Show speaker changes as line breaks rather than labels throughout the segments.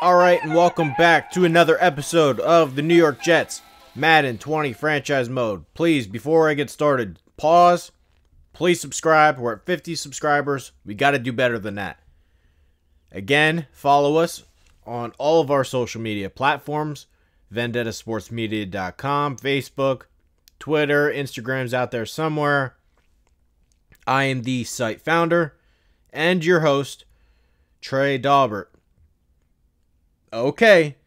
Alright, and welcome back to another episode of the New York Jets Madden 20 Franchise Mode. Please, before I get started, pause. Please subscribe. We're at 50 subscribers. We got to do better than that. Again, follow us on all of our social media platforms. VendettaSportsMedia.com, Facebook, Twitter, Instagram's out there somewhere. I am the site founder and your host, Trey Daubert. Okay,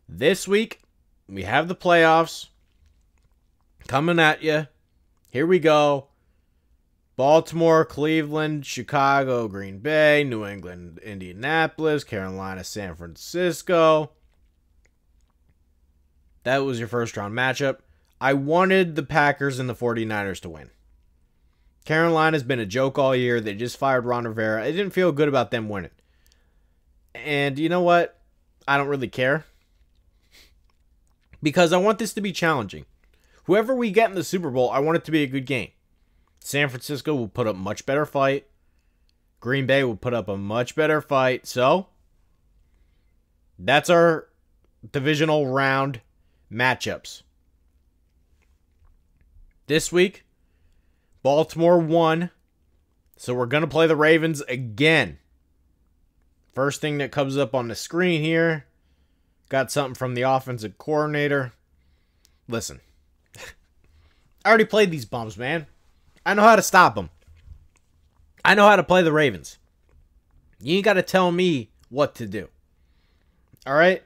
this week we have the playoffs coming at you. Here we go. Baltimore, Cleveland, Chicago, Green Bay, New England, Indianapolis, Carolina, San Francisco. That was your first round matchup. I wanted the Packers and the 49ers to win. Carolina's been a joke all year. They just fired Ron Rivera. I didn't feel good about them winning. And you know what? I don't really care. Because I want this to be challenging. Whoever we get in the Super Bowl, I want it to be a good game. San Francisco will put up a much better fight. Green Bay will put up a much better fight. So, that's our divisional round matchups. This week, Baltimore won. So we're going to play the Ravens again. First thing that comes up on the screen here. Got something from the offensive coordinator. Listen. I already played these bums, man. I know how to stop them. I know how to play the Ravens. You ain't got to tell me what to do. Alright?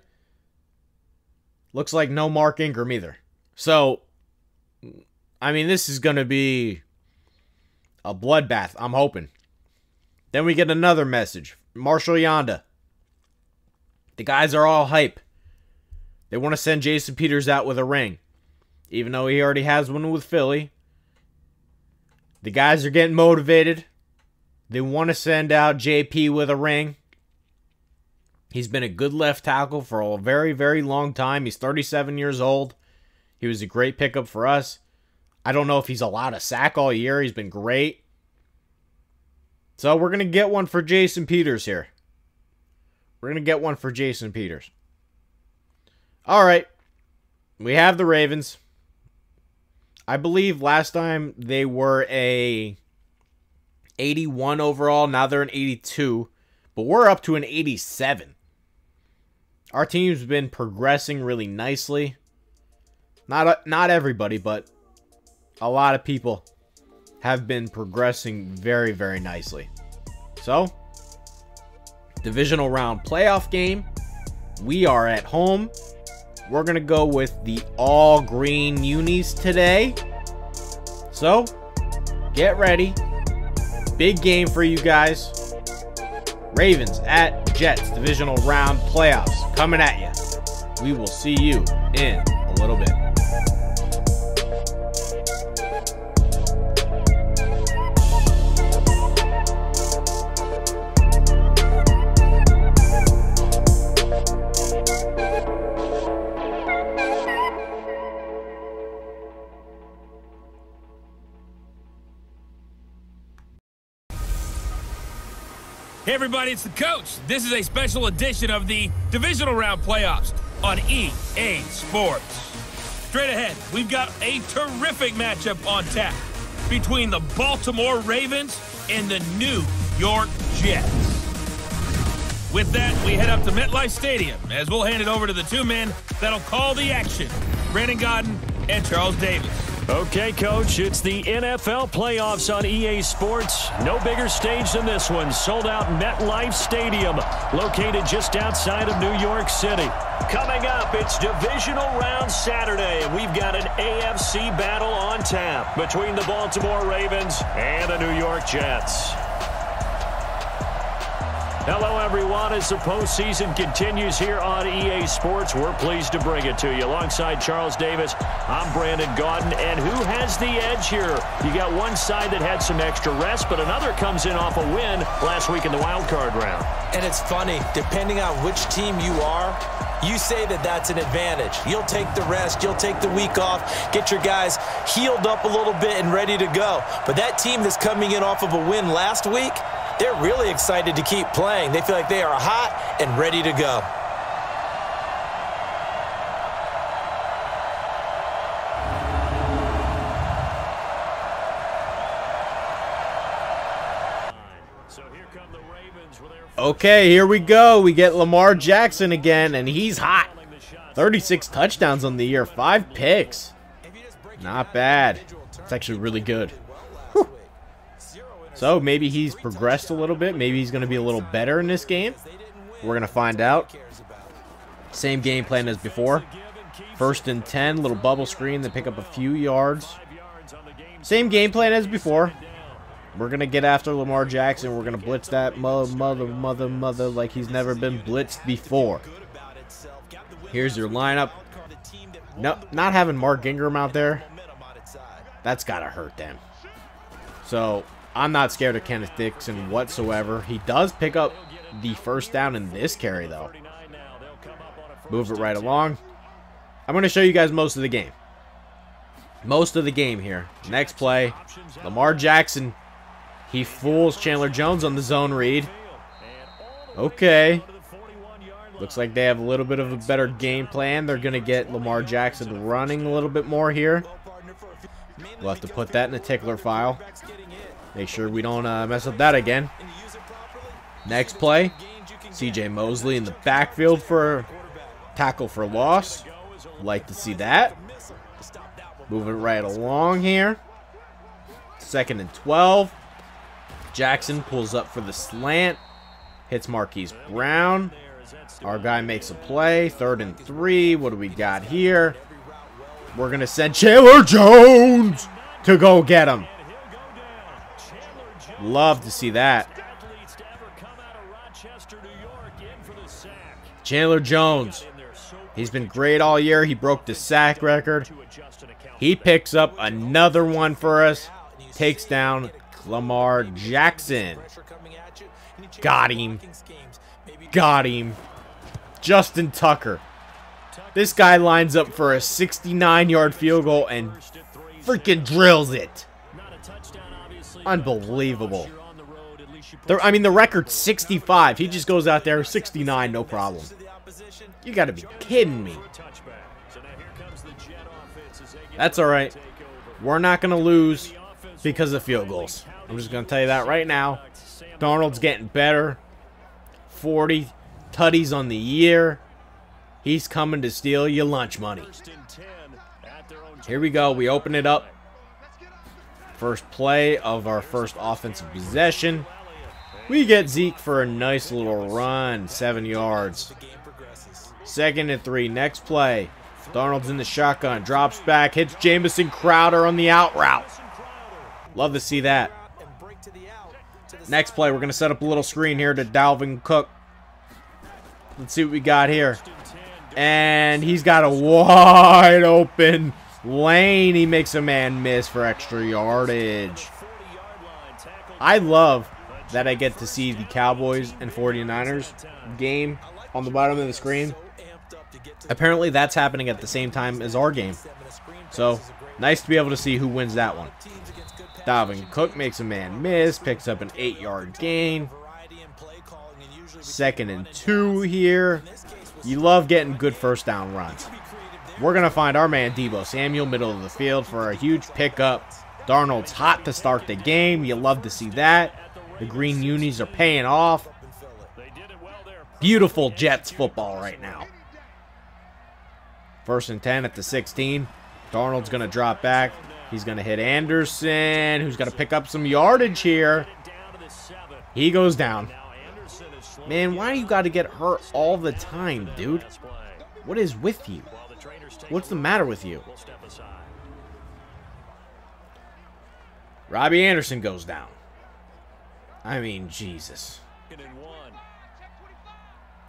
Looks like no Mark Ingram either. So, I mean, this is going to be a bloodbath, I'm hoping. Then we get another message. Marshall Yanda. The guys are all hype. They want to send Jason Peters out with a ring. Even though he already has one with Philly. The guys are getting motivated. They want to send out JP with a ring. He's been a good left tackle for a very, very long time. He's 37 years old. He was a great pickup for us. I don't know if he's allowed a sack all year. He's been great. So we're going to get one for Jason Peters here. We're going to get one for Jason Peters. All right. We have the Ravens. I believe last time they were a 81 overall. Now they're an 82. But we're up to an 87. Our team's been progressing really nicely. Not everybody, but a lot of people have been progressing very, very nicely. So, divisional round playoff game. We are at home. We're going to go with the all green unis today. So, get ready. Big game for you guys. Ravens at Jets divisional round playoffs coming at you. We will see you in a little bit.
Hey everybody, it's the coach. This is a special edition of the Divisional Round Playoffs on EA Sports. Straight ahead, we've got a terrific matchup on tap between the Baltimore Ravens and the New York Jets. With that, we head up to MetLife Stadium as we'll hand it over to the two men that'll call the action, Brandon Godden and Charles Davis.
Okay, Coach, it's the NFL playoffs on EA Sports. No bigger stage than this one. Sold out MetLife Stadium, located just outside of New York City. Coming up, it's Divisional Round Saturday, and we've got an AFC battle on tap between the Baltimore Ravens and the New York Jets. Hello, everyone. As the postseason continues here on EA Sports, we're pleased to bring it to you. Alongside Charles Davis, I'm Brandon Gaudin. And who has the edge here? You got one side that had some extra rest, but another comes in off a win last week in the wild card round.
And it's funny, depending on which team you are, you say that that's an advantage. You'll take the rest, you'll take the week off, get your guys healed up a little bit and ready to go. But that team that's coming in off of a win last week, they're really excited to keep playing. They feel like they are hot and ready to go.
Okay, here we go. We get Lamar Jackson again, and he's hot. 36 touchdowns on the year, 5 picks. Not bad. It's actually really good. Whew. So maybe he's progressed a little bit. Maybe he's going to be a little better in this game. We're going to find out. Same game plan as before. 1st and 10, little bubble screen to pick up a few yards. Same game plan as before. We're going to get after Lamar Jackson. We're going to blitz that mother like he's never been blitzed before. Here's your lineup. No, not having Mark Ingram out there, that's got to hurt them. So, I'm not scared of Kenneth Dixon whatsoever. He does pick up the 1st down in this carry, though. Move it right along. I'm going to show you guys most of the game. Most of the game here. Next play, Lamar Jackson. He fools Chandler Jones on the zone read. Okay. Looks like they have a little bit of a better game plan. They're going to get Lamar Jackson running a little bit more here. We'll have to put that in the tickler file. Make sure we don't mess up that again. Next play. CJ Mosley in the backfield for tackle for loss. Like to see that. Moving right along here. 2nd and 12. Jackson pulls up for the slant. Hits Marquise Brown. Our guy makes a play. 3rd and 3. What do we got here? We're going to send Chandler Jones to go get him. Love to see that. Chandler Jones. He's been great all year. He broke the sack record. He picks up another one for us. Takes down Lamar Jackson. Got him. Got him. Justin Tucker. This guy lines up for a 69-yard field goal and freaking drills it. Unbelievable. I mean, the record's 65. He just goes out there, 69, no problem. You got to be kidding me. That's all right. We're not going to lose because of field goals. I'm just going to tell you that right now. Darnold's getting better. 40 tutties on the year. He's coming to steal your lunch money. Here we go. We open it up. First play of our first offensive possession. We get Zeke for a nice little run. 7 yards. 2nd and 3. Next play. Darnold's in the shotgun. Drops back. Hits Jamison Crowder on the out route. Love to see that. Next play. We're going to set up a little screen here to Dalvin Cook. Let's see what we got here. And he's got a wide open lane. He makes a man miss for extra yardage. I love that I get to see the Cowboys and 49ers game on the bottom of the screen. Apparently that's happening at the same time as our game. So, nice to be able to see who wins that one. Dalvin Cook makes a man miss. Picks up an 8-yard gain. 2nd and 2 here. You love getting good 1st down runs. We're going to find our man Deebo Samuel, middle of the field, for a huge pickup. Darnold's hot to start the game. You love to see that. The green unis are paying off. Beautiful Jets football right now. 1st and 10 at the 16. Darnold's going to drop back. He's going to hit Anderson, who's going to pick up some yardage here. He goes down. Man, why do you got to get hurt all the time, dude? What is with you? What's the matter with you? Robbie Anderson goes down. I mean, Jesus.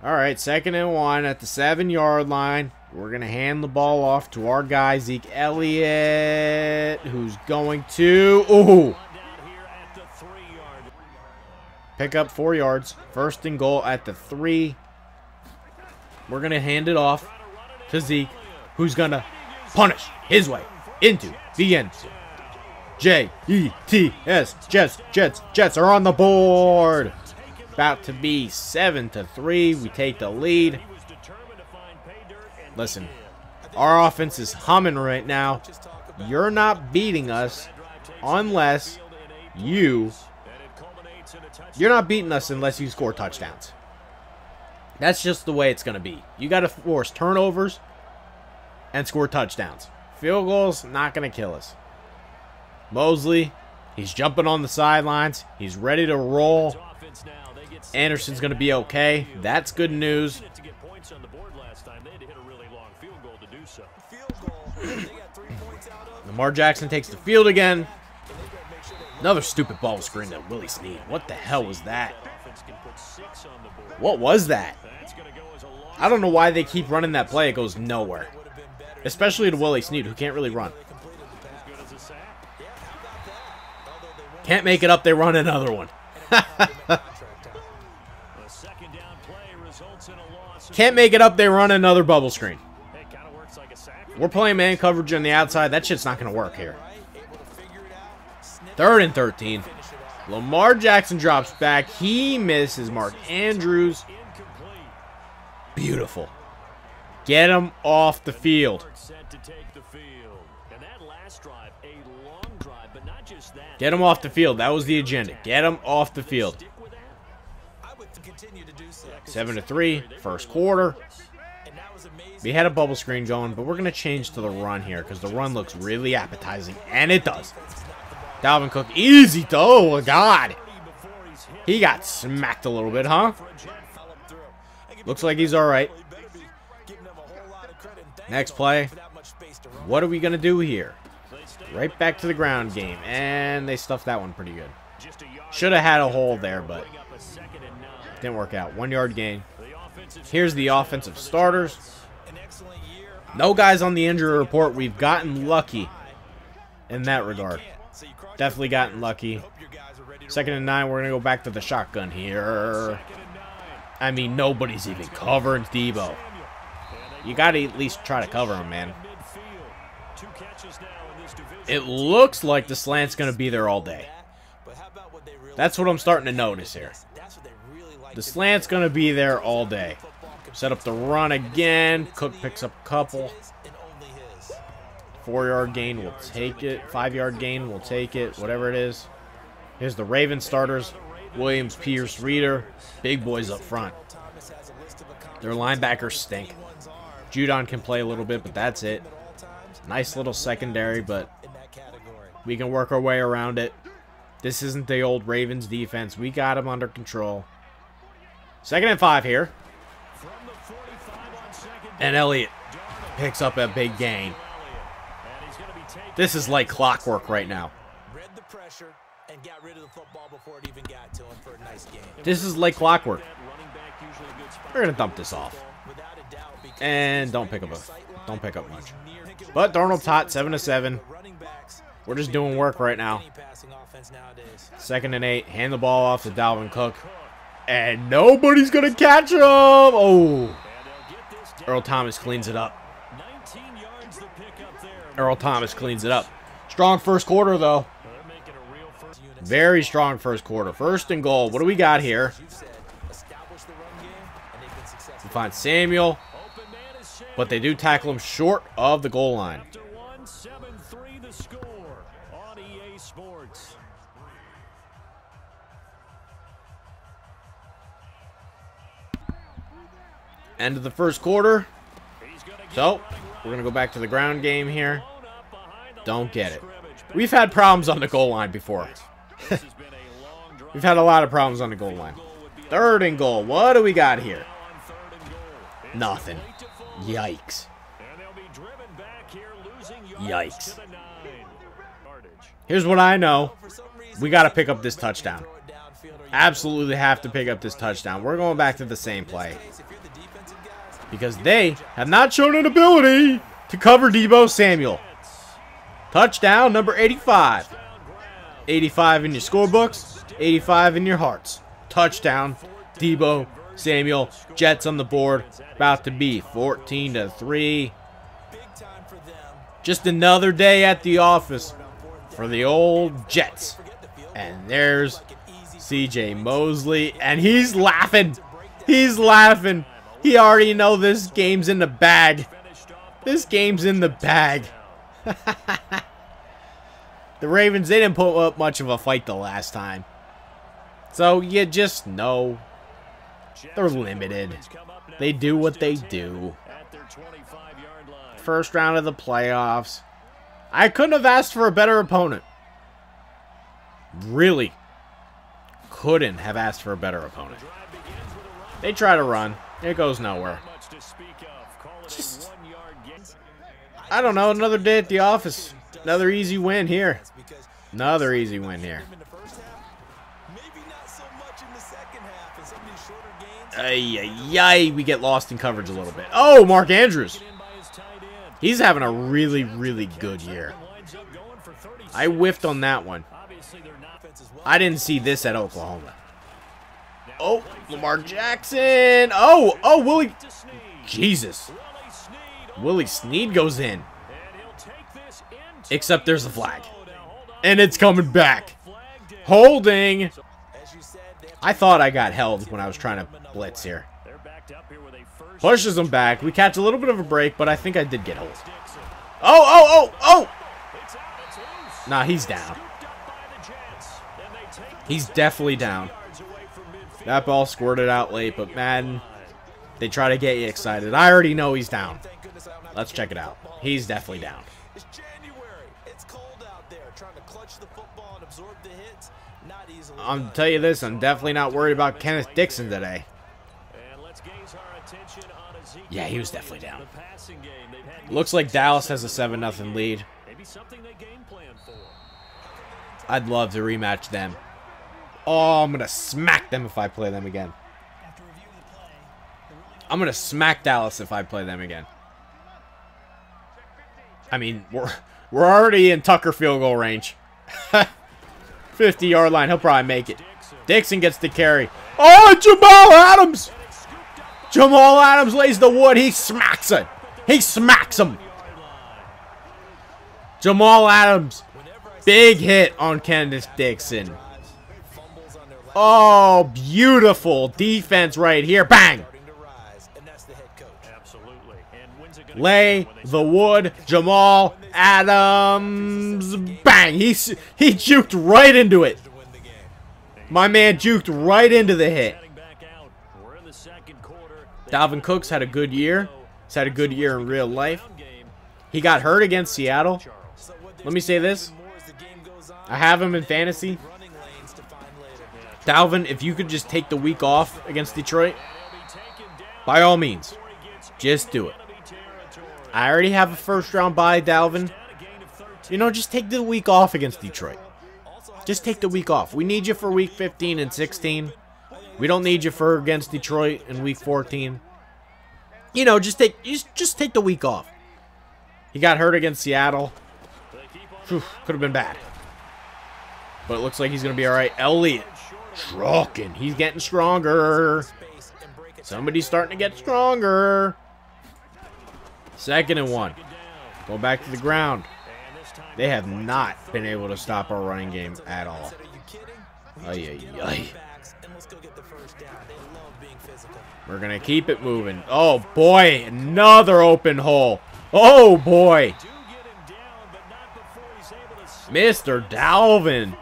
All right, 2nd and 1 at the 7-yard line. We're going to hand the ball off to our guy, Zeke Elliott, who's going to... Ooh! Pick up 4 yards. 1st and goal at the 3. We're going to hand it off to Zeke, who's going to punish his way into the end zone. J-E-T-S. Jets are on the board. About to be 7-3. We take the lead. Listen, our offense is humming right now. You're not beating us unless you're not beating us unless you score touchdowns. That's just the way it's going to be. You got to force turnovers and score touchdowns. Field goals, not going to kill us. Mosley, he's jumping on the sidelines. He's ready to roll. Anderson's going to be okay. That's good news. Lamar Jackson takes the field again. Another stupid ball screen to Willie Snead. What the hell was that? What was that? I don't know why they keep running that play. It goes nowhere. Especially to Willie Snead, who can't really run. Can't make it up. They run another one. Can't make it up. They run another bubble screen. We're playing man coverage on the outside. That shit's not going to work here. 3rd and 13. Lamar Jackson drops back. He misses Mark Andrews. Beautiful. Get him off the field. Get him off the field. That was the agenda. Get him off the field. 7-3. First quarter. We had a bubble screen going, but we're going to change to the run here because the run looks really appetizing, and it does. Dalvin Cook, easy though. Oh, God. He got smacked a little bit, huh? Looks like he's all right. Next play. What are we going to do here? Right back to the ground game, and they stuffed that one pretty good. Should have had a hole there, but didn't work out. 1 yard gain. Here's the offensive starters. No guys on the injury report. We've gotten lucky in that regard. Definitely gotten lucky. 2nd and 9. We're going to go back to the shotgun here. I mean, nobody's even covering Debo. You got to at least try to cover him, man. It looks like the slant's going to be there all day. That's what I'm starting to notice here. The slant's going to be there all day. Set up the run again. Cook picks up a couple. 4 yard gain, we'll take it. 5 yard gain, we'll take it. Whatever it is. Here's the Ravens starters. Williams, Pierce, Reeder. Big boys up front. Their linebackers stink. Judon can play a little bit, but that's it. Nice little secondary, but we can work our way around it. This isn't the old Ravens defense. We got them under control. 2nd and 5 here. And Elliott picks up a big gain. This is like clockwork right now. This is like clockwork. We're gonna dump this off. And don't pick up much. But Darnold's hot, 7-7. We're just doing work right now. 2nd and 8. Hand the ball off to Dalvin Cook. And nobody's going to catch him. Oh. Earl Thomas cleans it up. Earl Thomas cleans it up. Strong first quarter, though. Very strong first quarter. 1st and goal. What do we got here? We find Samuel. But they do tackle him short of the goal line. End of the first quarter. So, we're going to go back to the ground game here. Don't get it. We've had problems on the goal line before. We've had a lot of problems on the goal line. 3rd and goal. What do we got here? Nothing. Yikes. Yikes. Here's what I know. We got to pick up this touchdown. Absolutely have to pick up this touchdown. We're going back to the same play. Because they have not shown an ability to cover Debo Samuel. Touchdown number 85. 85 in your scorebooks, 85 in your hearts. Touchdown, Debo Samuel. Jets on the board. About to be 14-3. Just another day at the office for the old Jets. And there's CJ Mosley, and he's laughing. He's laughing. He already knows this game's in the bag. This game's in the bag. The Ravens, they didn't put up much of a fight the last time. So you just know they're limited. They do what they do. First round of the playoffs. I couldn't have asked for a better opponent. Really couldn't have asked for a better opponent. They try to run. It goes nowhere. Just, I don't know. Another day at the office. Another easy win here. Another easy win here. Ay, we get lost in coverage a little bit. Oh, Mark Andrews. He's having a really, really good year. I whiffed on that one. I didn't see this at Oklahoma. Oh, Lamar Jackson. Oh, Willie. Jesus. Willie Snead goes in. Except there's a flag. And it's coming back. Holding. I thought I got held when I was trying to blitz here. Pushes him back. We catch a little bit of a break, but I think I did get hold. Oh! Nah, he's down. He's definitely down. That ball squirted out late, but Madden, they try to get you excited. I already know he's down. Let's check it out. He's definitely down. I'm tell you this, I'm definitely not worried about Kenneth Dixon today. Yeah, he was definitely down. Looks like Dallas has a 7-0 lead. I'd love to rematch them. Oh, I'm going to smack them if I play them again. I'm going to smack Dallas if I play them again. I mean, we're already in Tucker field goal range. 50-yard line. He'll probably make it. Dixon gets the carry. Oh, Jamal Adams! Jamal Adams lays the wood. He smacks it. He smacks him. Jamal Adams. Big hit on Kenneth Dixon. Oh, beautiful defense right here. Bang! Lay the wood. Jamal Adams. Bang! He juked right into it. My man juked right into the hit. Dalvin Cook's had a good year. He's had a good year in real life. He got hurt against Seattle. Let me say this. I have him in fantasy. Dalvin, if you could just take the week off against Detroit, by all means, just do it. I already have a first-round bye, Dalvin. You know, just take the week off against Detroit. Just take the week off. We need you for week 15 and 16. We don't need you for against Detroit in week 14. You know, just take the week off. He got hurt against Seattle. Whew, could have been bad. But it looks like he's going to be all right. Elliott, trucking. He's getting stronger. Somebody's starting to get stronger. 2nd and 1. Go back to the ground. They have not been able to stop our running game at all. Ay. We're going to keep it moving. Oh, boy. Another open hole. Oh, boy. Mr. Dalvin.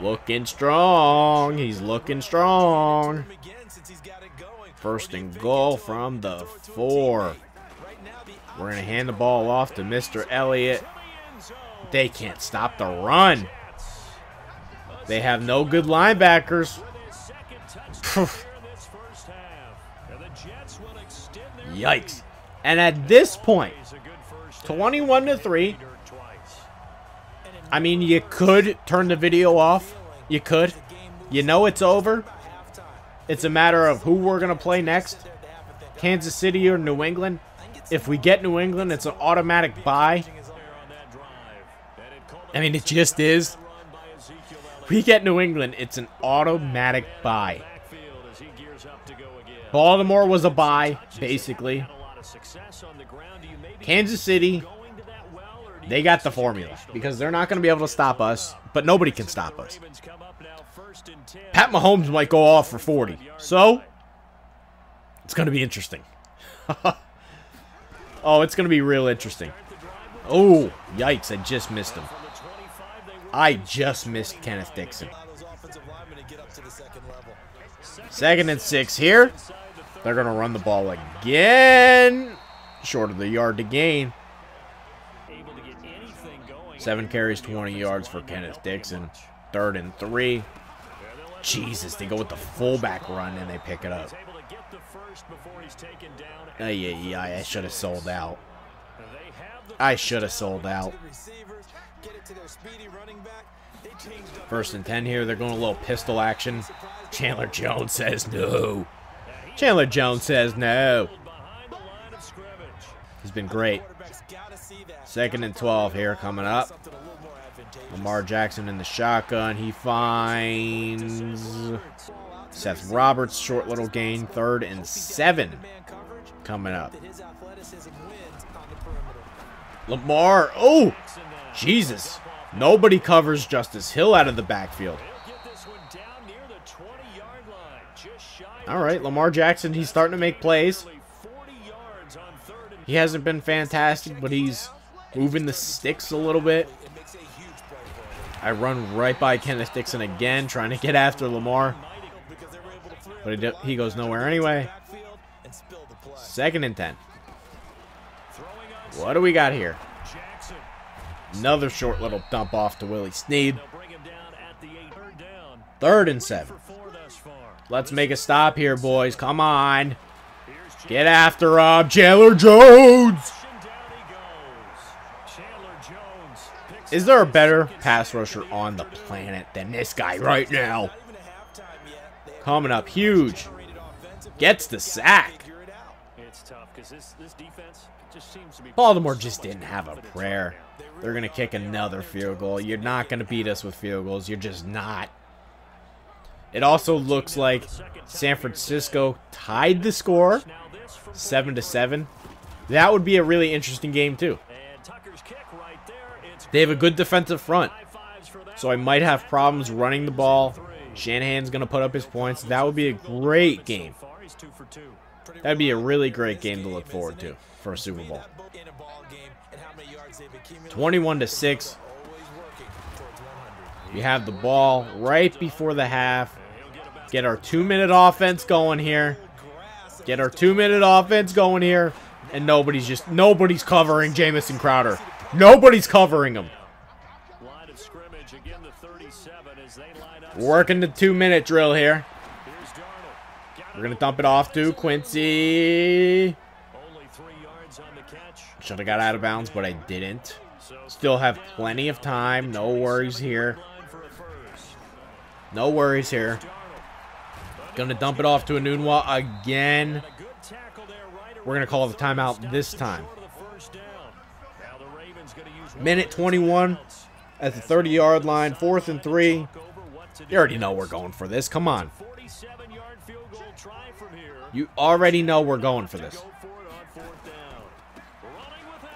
Looking strong. He's looking strong. 1st and goal from the 4. We're going to hand the ball off to Mr. Elliott. They can't stop the run. They have no good linebackers. Yikes. And at this point, 21-3. I mean, you could turn the video off. You could. You know it's over. It's a matter of who we're going to play next. Kansas City or New England. If we get New England, it's an automatic bye. I mean, it just is. We get New England, it's an automatic bye. Baltimore was a bye, basically. Kansas City, They got the formula because they're not going to be able to stop us, but nobody can stop us. Pat Mahomes might go off for 40, so it's going to be interesting. Oh, it's going to be real interesting. Oh, yikes, I just missed him. I just missed Kenneth Dixon. 2nd and 6 here. They're going to run the ball again. Short of the yard to gain. 7 carries, 20 yards for Kenneth Dixon. 3rd and 3. Jesus, they go with the fullback run and they pick it up. I should have sold out. I should have sold out. 1st and 10 here. They're going a little pistol action. Chandler Jones says no. Chandler Jones says no. He's been great. 2nd and 12 here coming up. Lamar Jackson in the shotgun. He finds Seth Roberts. Short little gain. 3rd and 7 coming up. Lamar. Oh, Jesus. Nobody covers Justice Hill out of the backfield. All right, Lamar Jackson, he's starting to make plays. He hasn't been fantastic, but he's moving the sticks a little bit. I run right by Kenneth Dixon again, trying to get after Lamar. But he goes nowhere anyway. 2nd and 10. What do we got here? Another short little dump off to Willie Snead. 3rd and 7. Let's make a stop here, boys. Come on. Get after Chandler Jones. Is there a better pass rusher on the planet than this guy right now? Coming up huge. Gets the sack. Baltimore just didn't have a prayer. They're going to kick another field goal. You're not going to beat us with field goals. You're just not. It also looks like San Francisco tied the score 7-7. That would be a really interesting game too. They have a good defensive front, so I might have problems running the ball. Shanahan's going to put up his points. That would be a great game. That would be a really great game to look forward to for a Super Bowl. 21-6. We have the ball right before the half. Get our 2-minute offense going here. Get our 2-minute offense going here. And nobody's covering Jamison Crowder. Nobody's covering him. Working the 2-minute drill here. We're going to dump it off to Quincy. Should have got out of bounds, but I didn't. Still have plenty of time. No worries here. No worries here. Going to dump it off to Anunwa again. We're going to call the timeout this time. Minute 21 at the 30-yard line. 4th and 3. You already know we're going for this. Come on. You already know we're going for this.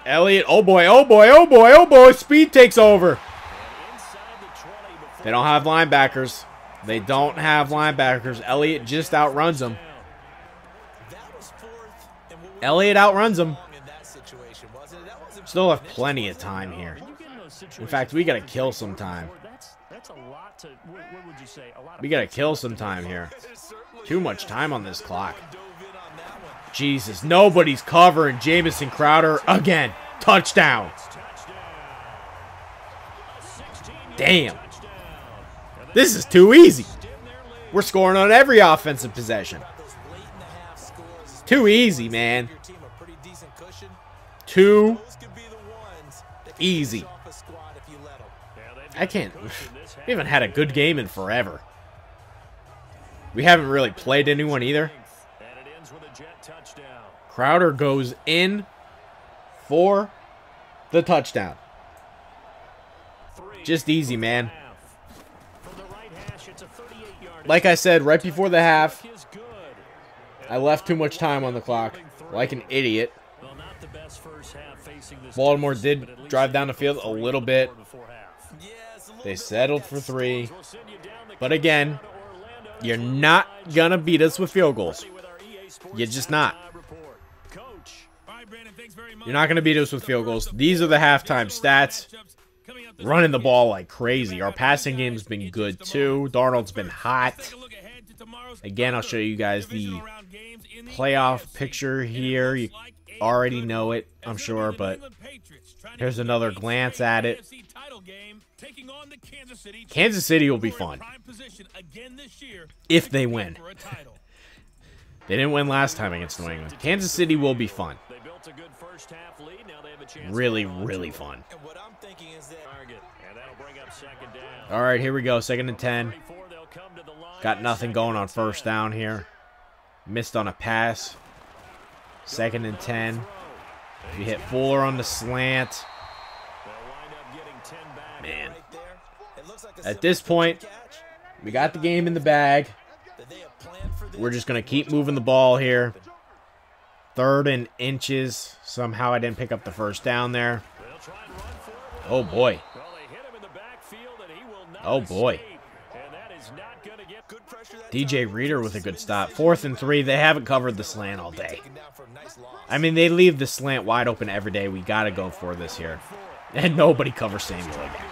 Elliott. Oh boy, oh boy, oh boy, oh boy. Speed takes over. They don't have linebackers. They don't have linebackers. Elliott just outruns them. Elliott outruns them. Still have plenty of time here. In fact, we got to kill some time. We got to kill some time here. Too much time on this clock. Jesus, nobody's covering Jamison Crowder again. Touchdown. Damn. This is too easy. We're scoring on every offensive possession. Too easy, man. Too easy. I can't. We haven't had a good game in forever. We haven't really played anyone either. Crowder goes in for the touchdown. Just easy, man. Like I said, right before the half, I left too much time on the clock, like an idiot. Baltimore did drive down the field a little bit. They settled for 3. But again, you're not going to beat us with field goals. You're just not. You're not going to beat us with field goals. These are the halftime stats. Running the ball like crazy. Our passing game's been good too. Darnold's been hot. Again, I'll show you guys the playoff picture here. You already know it, I'm sure, but here's another glance at it. Kansas City will be fun if they win. They didn't win last time against New England. Kansas City will be fun. Really, really fun. All right, here we go. 2nd and 10. Got nothing going on first down here. Missed on a pass. 2nd and 10. We hit Fuller on the slant. Man. At this point, we got the game in the bag. We're just going to keep moving the ball here. 3rd and inches. Somehow I didn't pick up the first down there. Oh, boy. Oh, boy. DJ Reader with a good stop. 4th and 3. They haven't covered the slant all day. I mean, they leave the slant wide open every day. We got to go for this here. And nobody covers Samuel again.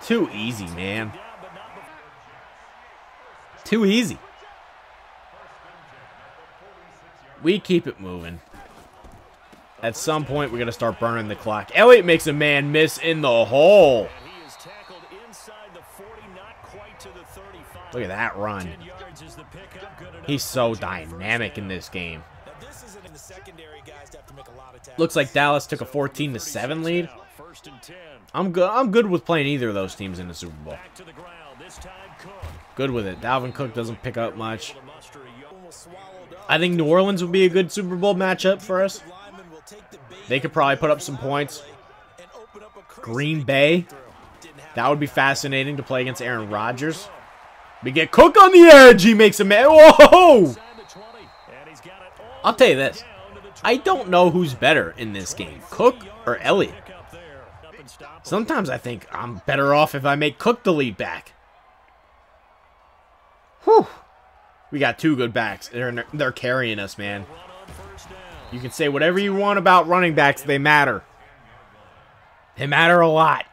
Too easy, man. Too easy. We keep it moving. At some point, we're going to start burning the clock. Elliott makes a man miss in the hole. Look at that run. He's so dynamic in this game. Looks like Dallas took a 14-7 lead. I'm good with playing either of those teams in the Super Bowl. Good with it. Dalvin Cook doesn't pick up much. I think New Orleans would be a good Super Bowl matchup for us. They could probably put up some points. Green Bay. That would be fascinating to play against Aaron Rodgers. We get Cook on the edge. He makes a man. Whoa! I'll tell you this. I don't know who's better in this game, Cook or Elliott. Sometimes I think I'm better off if I make Cook the lead back. Whew. We got 2 good backs. They're carrying us, man. You can say whatever you want about running backs. They matter. They matter a lot.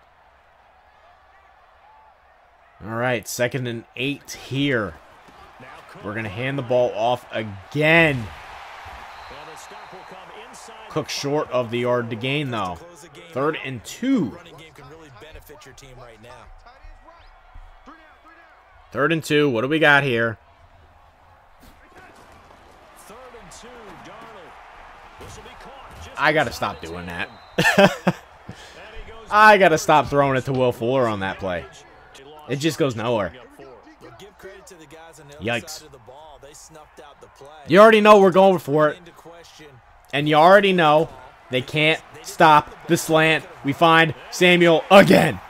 All right, 2nd and 8 here. We're going to hand the ball off again. Cook short of the yard to gain, though. 3rd and 2. 3rd and 2. What do we got here? I got to stop doing that. I got to stop throwing it to Will Fuller on that play. It just goes nowhere. Yikes. You already know we're going for it. And you already know they can't stop the slant. We find Samuel again.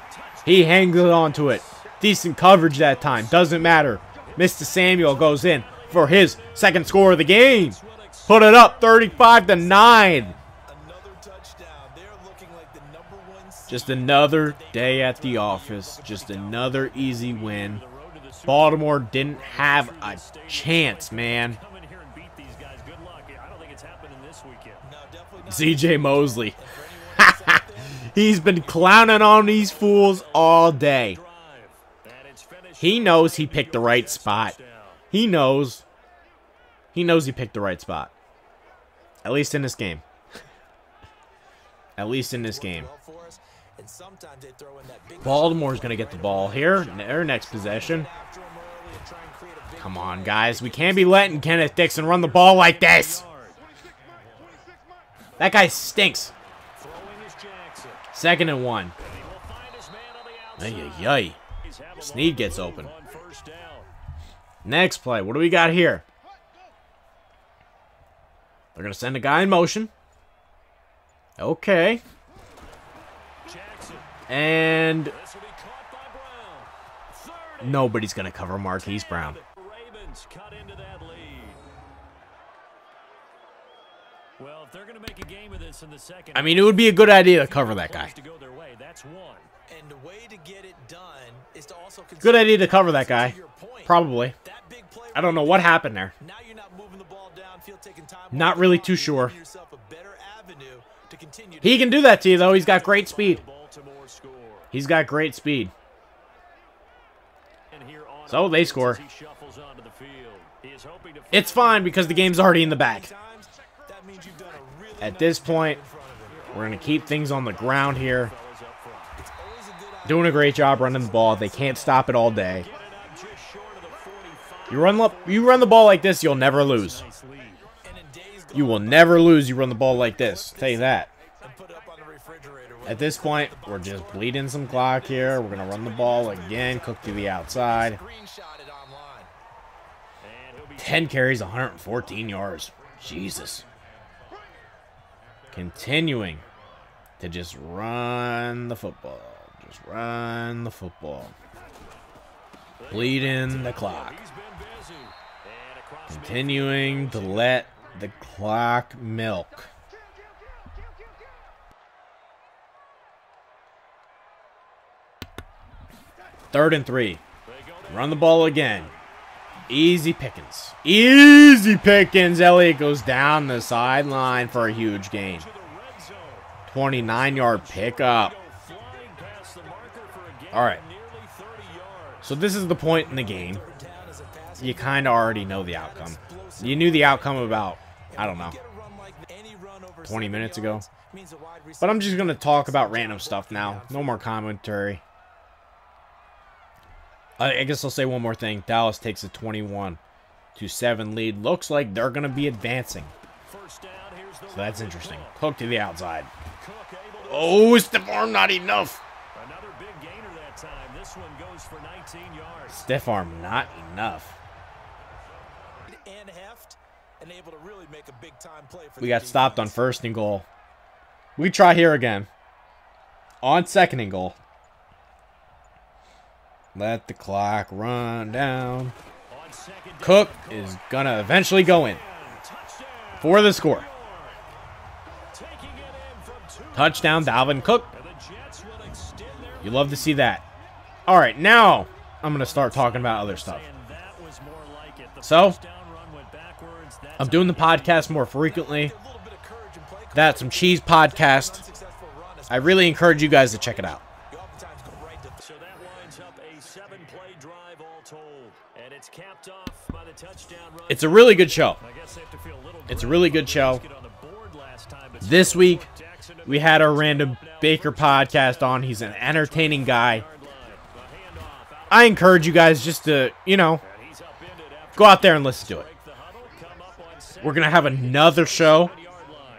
He hangs on to it. Decent coverage that time. Doesn't matter. Mr. Samuel goes in for his 2nd score of the game. Put it up 35-9. Just another day at the office. Just another easy win. Baltimore didn't have a chance, man. CJ Mosley. He's been clowning on these fools all day. He knows he picked the right spot. He knows he picked the right spot. At least in this game. At least in this game. Baltimore's going to get the ball here. Their next possession. Come on, guys. We can't be letting Kenneth Dixon run the ball like this. That guy stinks. 2nd and 1. Ay-yi-yi. Snead gets open. Next play. What do we got here? They're going to send a guy in motion. Okay. And nobody's going to cover Marquise Brown.
Well, if they're going to make a game of this in the second,
I mean, it would be a good idea to cover that guy.
That's one.
And the way to get it done is to also
Good idea to cover that guy. Probably. I don't know what happened there.
Now you're not moving the ball downfield, taking time.
Not really too sure.
Yourself a better avenue to continue.
He can do that to you, though. He's got great speed. He's got great speed. So they score. It's fine because the game's already in the bag. At this point, we're going to keep things on the ground here. Doing a great job running the ball. They can't stop it all day. You run the ball like this, you'll never lose. You will never lose. You run the ball like this. I'll tell you that. At this point, we're just bleeding some clock here. We're going to run the ball again. Cook to the outside. 10 carries, 114 yards. Jesus. Continuing to just run the football. Just run the football. Bleeding the clock. Continuing to let the clock milk. Third and 3. Run the ball again. Easy pickings. Easy pickings. Elliott goes down the sideline for a huge gain. 29-yard pickup. All right. So this is the point in the game. You kind of already know the outcome. You knew the outcome about, I don't know, 20 minutes ago. But I'm just going to talk about random stuff now. No more commentary. I guess I'll say one more thing. Dallas takes a 21-7 lead. Looks like they're going to be advancing. So that's interesting. Cook to the outside. Oh, stiff arm, not enough.
Another big gainer that time. This one goes for 19 yards.
Stiff arm, not enough.
And heft, and able to really make a big time play for
We got stopped on 1st and goal. We try here again. On 2nd and goal. Let the clock run down. Cook is going to eventually go in for the score. Touchdown, Dalvin Cook. You love to see that. All right, now I'm going to start talking about other stuff. So, I'm doing the podcast more frequently. That's some Cheese Podcast. I really encourage you guys to check it out.
So that winds up a 7-play drive all told, and it's capped off by the touchdown run.
It's a really good show. It's a really good show. This week, we had our random Baker podcast on. He's an entertaining guy. I encourage you guys just to, go out there and listen to it. We're going to have another show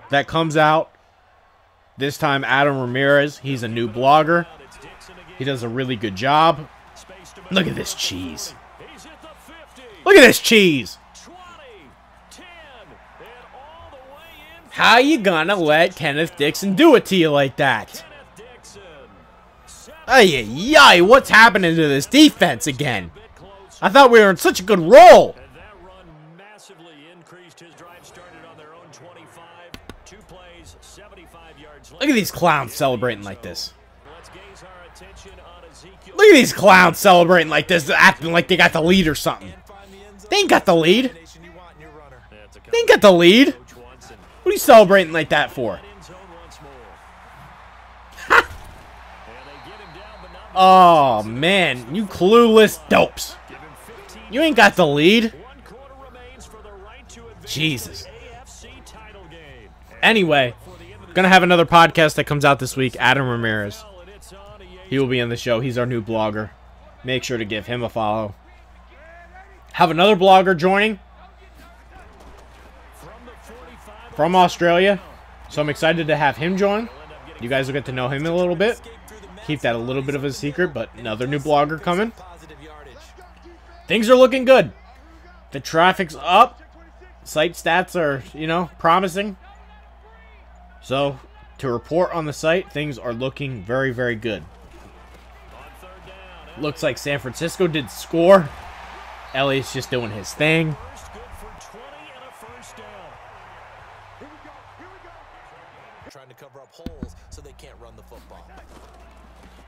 that comes out. This time, Adam Ramirez. He's a new blogger. He does a really good job. Look at this cheese. Look at this cheese. How you gonna let Kenneth Dixon do it to you like that? Ay, ay, what's happening to this defense again? I thought we were in such a good roll. Look at these clowns celebrating like this. Look at these clowns celebrating like this, acting like they got the lead or something. They ain't got the lead. They ain't got the lead. What are you celebrating like that for? Oh, man. You clueless dopes. You ain't got the lead. Jesus. Anyway, gonna have another podcast that comes out this week. Adam Ramirez. He will be on the show. He's our new blogger. Make sure to give him a follow. Have another blogger joining from Australia. So I'm excited to have him join. You guys will get to know him a little bit. Keep that a little bit of a secret, but another new blogger coming. Things are looking good. The traffic's up. Site stats are, promising. So, to report on the site, things are looking very, very good. Looks like San Francisco did score. Elliott's just doing his thing.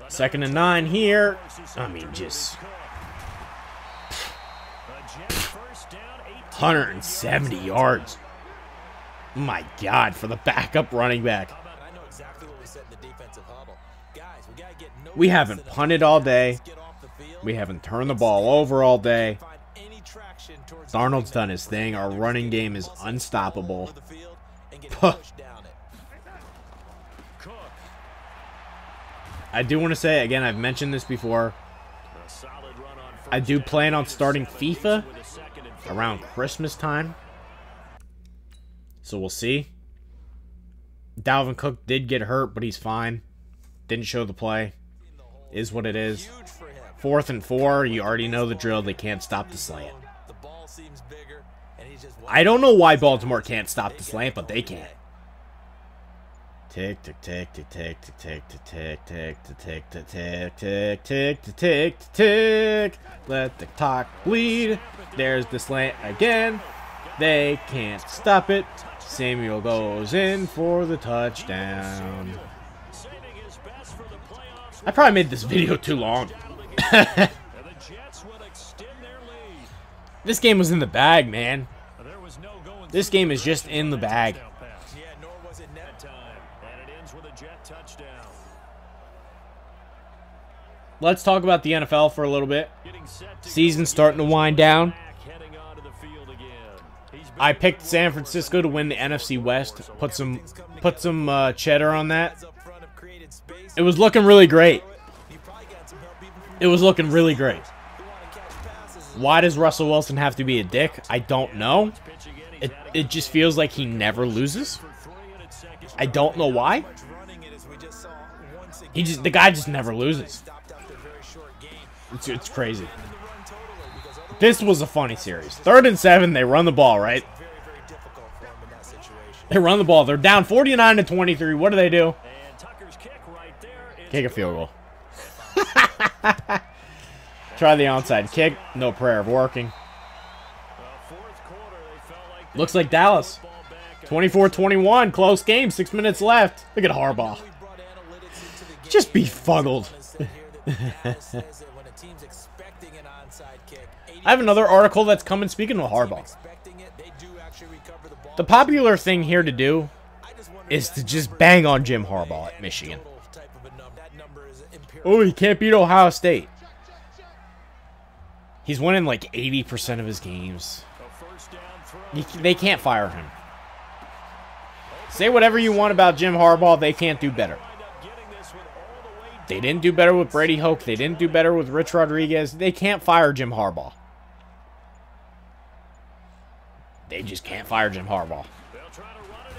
2nd and 9 here. I mean, just 170 yards. My God, for the backup running back. We haven't punted all day. We haven't turned the ball over all day. Darnold's done his thing. Our running game is unstoppable. I do want to say, again, I've mentioned this before. I do plan on starting FIFA around Christmas time. So we'll see. Dalvin Cook did get hurt, but he's fine. Didn't show the play. Is what it is. 4th and 4. You already know the drill. They can't stop the slant. I don't know why Baltimore can't stop the slant, but they can. Tick, tick, tick, tick, tick, tick, tick, tick, tick, tick, tick, tick, tick, tick, tick, tick, tick. Let the clock bleed. There's the slant again. They can't stop it. Samuel goes in for the touchdown. I probably made this video too long. This game was in the bag, man. This game is just in the bag. Let's talk about the NFL for a little bit. Season's starting to wind down. I picked San Francisco to win the NFC West. Put some cheddar on that. It was looking really great. It was looking really great. Why does Russell Wilson have to be a dick? I don't know. It just feels like he never loses. I don't know why. The guy just never loses. It's crazy. This was a funny series. 3rd and 7, they run the ball, right? They run the ball. They're down 49-23. What do? Kick a field goal. Try the onside kick. No prayer of working. Looks like Dallas. 24-21. Close game. 6 minutes left. Look at Harbaugh. Just befuddled. I have another article that's coming. Speaking of Harbaugh, the popular thing here to do is to just bang on Jim Harbaugh at Michigan. Oh, he can't beat Ohio State. He's winning like 80% of his games. They can't fire him. Say whatever you want about Jim Harbaugh, they can't do better. They didn't do better with Brady Hoke. They didn't do better with Rich Rodriguez. They can't fire Jim Harbaugh. They just can't fire Jim Harbaugh.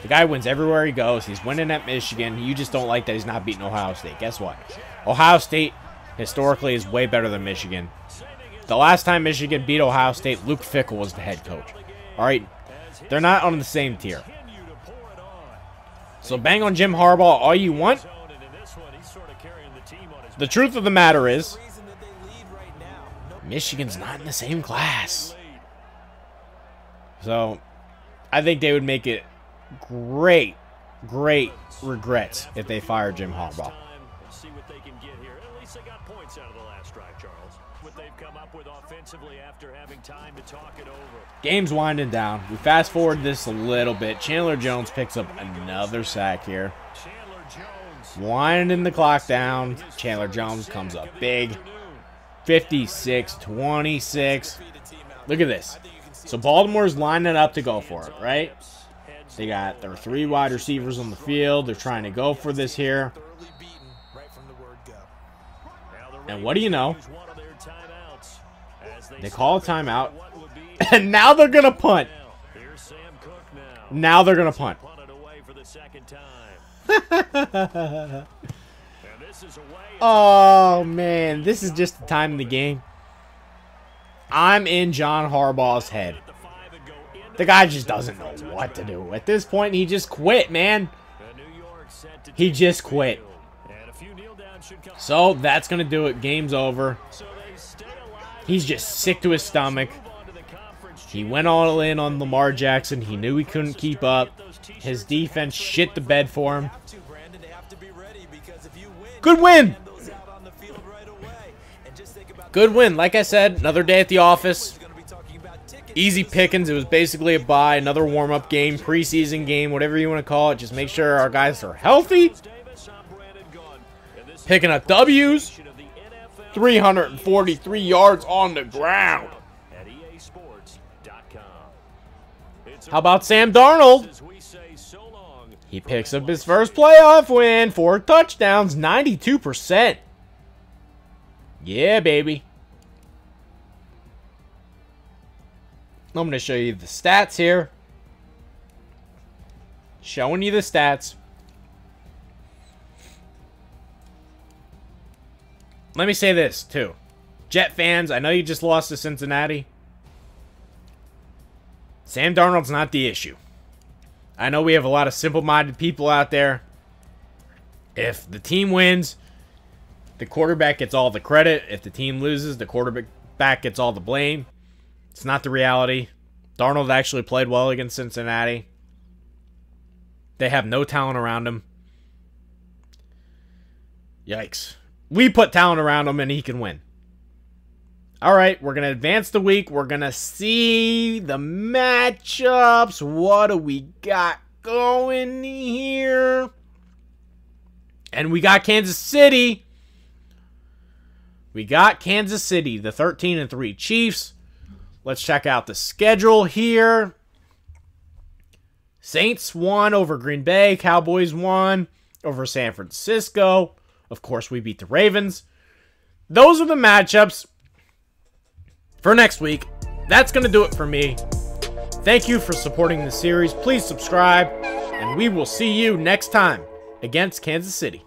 The guy wins everywhere he goes. He's winning at Michigan. You just don't like that he's not beating Ohio State. Guess what? Ohio State, historically, is way better than Michigan. The last time Michigan beat Ohio State, Luke Fickell was the head coach. All right? They're not on the same tier. So bang on Jim Harbaugh all you want. The truth of the matter is, Michigan's not in the same class. So, I think they would make it great regrets if they fired Jim Harbaugh. See what they can get here. At least they got points out of the last drive, Charles. What they've come up with offensively after having time to talk it over. Game's winding down. We fast forward this a little bit. Chandler Jones picks up another sack here. Winding the clock down. Chandler Jones comes up big. 56-26. Look at this. So Baltimore's lining up to go for it, right? They got their 3 wide receivers on the field. They're trying to go for this here. And what do you know? They call a timeout. And now they're going to punt. Now they're going to punt. Oh, man. This is just the time of the game. I'm in John Harbaugh's head. The guy just doesn't know what to do. At this point, he just quit, man. He just quit. So, that's going to do it. Game's over. He's just sick to his stomach. He went all in on Lamar Jackson. He knew he couldn't keep up. His defense shit the bed for him. Good win. Good win. Like I said, another day at the office. Easy pickings. It was basically a bye. Another warm-up game, preseason game, whatever you want to call it. Just make sure our guys are healthy. Picking up W's. 343 yards on the ground. How about Sam Darnold? He picks up his first playoff win. 4 touchdowns, 92%. Yeah, baby. I'm going to show you the stats here. Showing you the stats. Let me say this, too. Jet fans, I know you just lost to Cincinnati. Sam Darnold's not the issue. I know we have a lot of simple-minded people out there. If the team wins, the quarterback gets all the credit. If the team loses, the quarterback gets all the blame. It's not the reality. Darnold actually played well against Cincinnati. They have no talent around him. Yikes. We put talent around him and he can win. Alright, we're going to advance the week. We're going to see the matchups. What do we got going here? And we got Kansas City. We got Kansas City, the 13-3 Chiefs. Let's check out the schedule here. Saints won over Green Bay. Cowboys won over San Francisco. Of course, we beat the Ravens. Those are the matchups for next week. That's going to do it for me. Thank you for supporting the series. Please subscribe, and we will see you next time against Kansas City.